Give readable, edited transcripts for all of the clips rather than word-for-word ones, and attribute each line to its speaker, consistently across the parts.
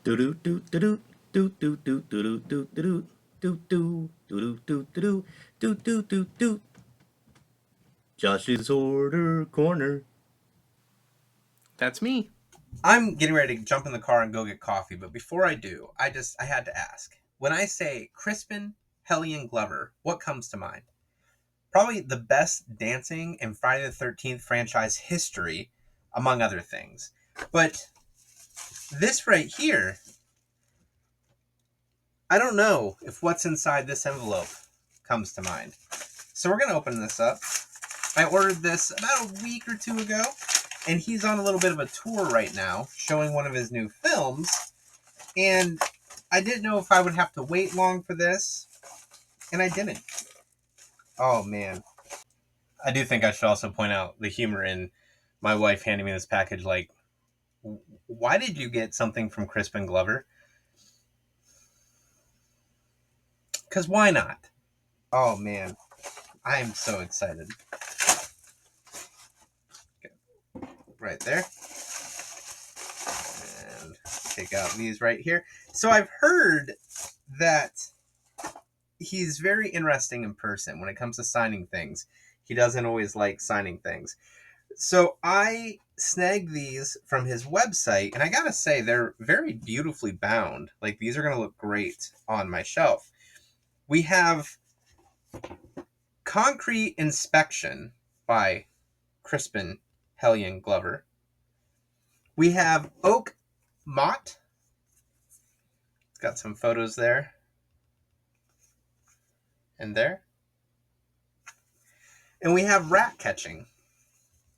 Speaker 1: Do do do do do do do do do do do do do do do do do do do. Josh's Order Corner.
Speaker 2: That's me.
Speaker 3: I'm getting ready to jump in the car and go get coffee, but before I do, I had to ask. When I say Crispin Hellion Glover, what comes to mind? Probably the best dancing in Friday the 13th franchise history, among other things. But this right here, I don't know if what's inside this envelope comes to mind. So we're going to open this up. I ordered this about a week or two ago, and he's on a little bit of a tour right now, showing one of his new films. And I didn't know if I would have to wait long for this, and I didn't. Oh, man. I do think I should also point out the humor in my wife handing me this package, like, why did you get something from Crispin Glover? Because why not? Oh, man. I'm so excited. Right there. And take out these right here. So I've heard that he's very interesting in person when it comes to signing things. He doesn't always like signing things. So I snagged these from his website, and I gotta say, they're very beautifully bound. Like, these are gonna look great on my shelf. We have Concrete Inspection by Crispin Hellion Glover. We have Oak Mot. It's got some photos there and there. And we have Rat Catching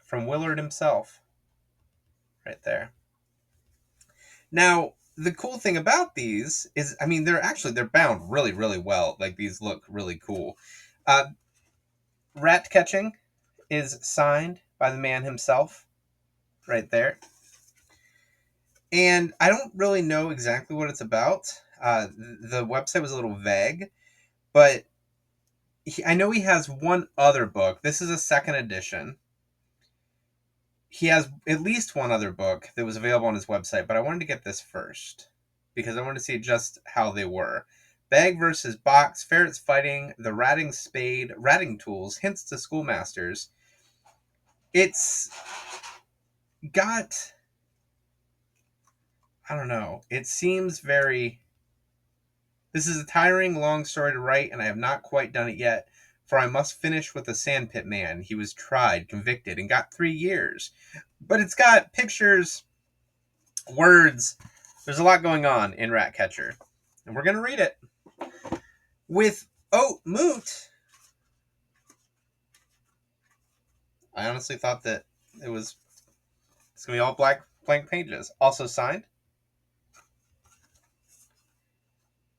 Speaker 3: from Willard himself right there. Now, the cool thing about these is, I mean, they're bound really, really well. Like, these look really cool. Rat Catching is signed by the man himself right there. And I don't really know exactly what it's about. The website was a little vague, but I know he has one other book. This is a second edition. He has at least one other book that was available on his website, but I wanted to get this first because I wanted to see just how they were. Bag versus Box, Ferrets Fighting, The Ratting Spade, Ratting Tools, Hints to Schoolmasters. It's got, I don't know, it seems very, this is a tiring, long story to write, and I have not quite done it yet, for I must finish with the Sandpit Man. He was tried, convicted, and got 3 years. But it's got pictures, words. There's a lot going on in Ratcatcher. And we're going to read it. With Oak Mot, I honestly thought that it's going to be all blank pages. Also signed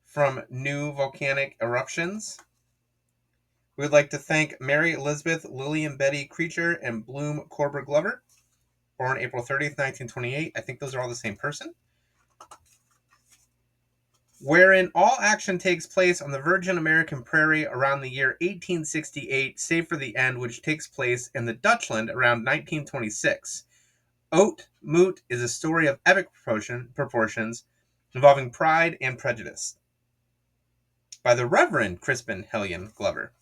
Speaker 3: from New Volcanic Eruptions. We would like to thank Mary Elizabeth Lillian Betty Creature and Bloom Corbett Glover, born April 30th, 1928. I think those are all the same person. Wherein all action takes place on the Virgin American prairie around the year 1868, save for the end, which takes place in the Dutchland around 1926. Oak Mot is a story of epic proportions involving pride and prejudice. By the Reverend Crispin Hellion Glover.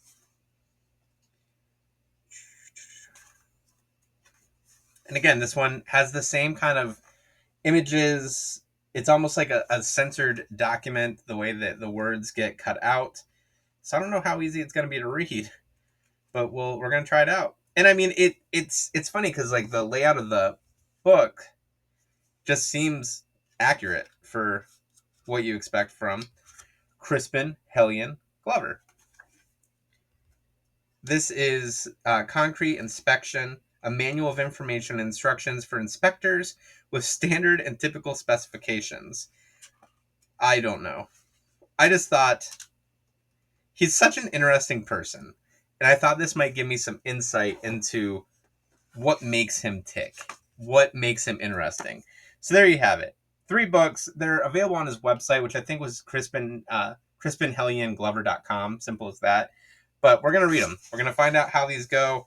Speaker 3: And again, this one has the same kind of images. It's almost like a censored document, the way that the words get cut out. So I don't know how easy it's going to be to read, but we're going to try it out. And I mean, it's funny because like the layout of the book just seems accurate for what you expect from Crispin Hellion Glover. This is Concrete Inspection, a manual of information and instructions for inspectors with standard and typical specifications. I don't know. I just thought he's such an interesting person. And I thought this might give me some insight into what makes him tick, what makes him interesting. So there you have it. 3 books. They're available on his website, which I think was CrispinHellionGlover.com. Simple as that. But we're going to read them. We're going to find out how these go.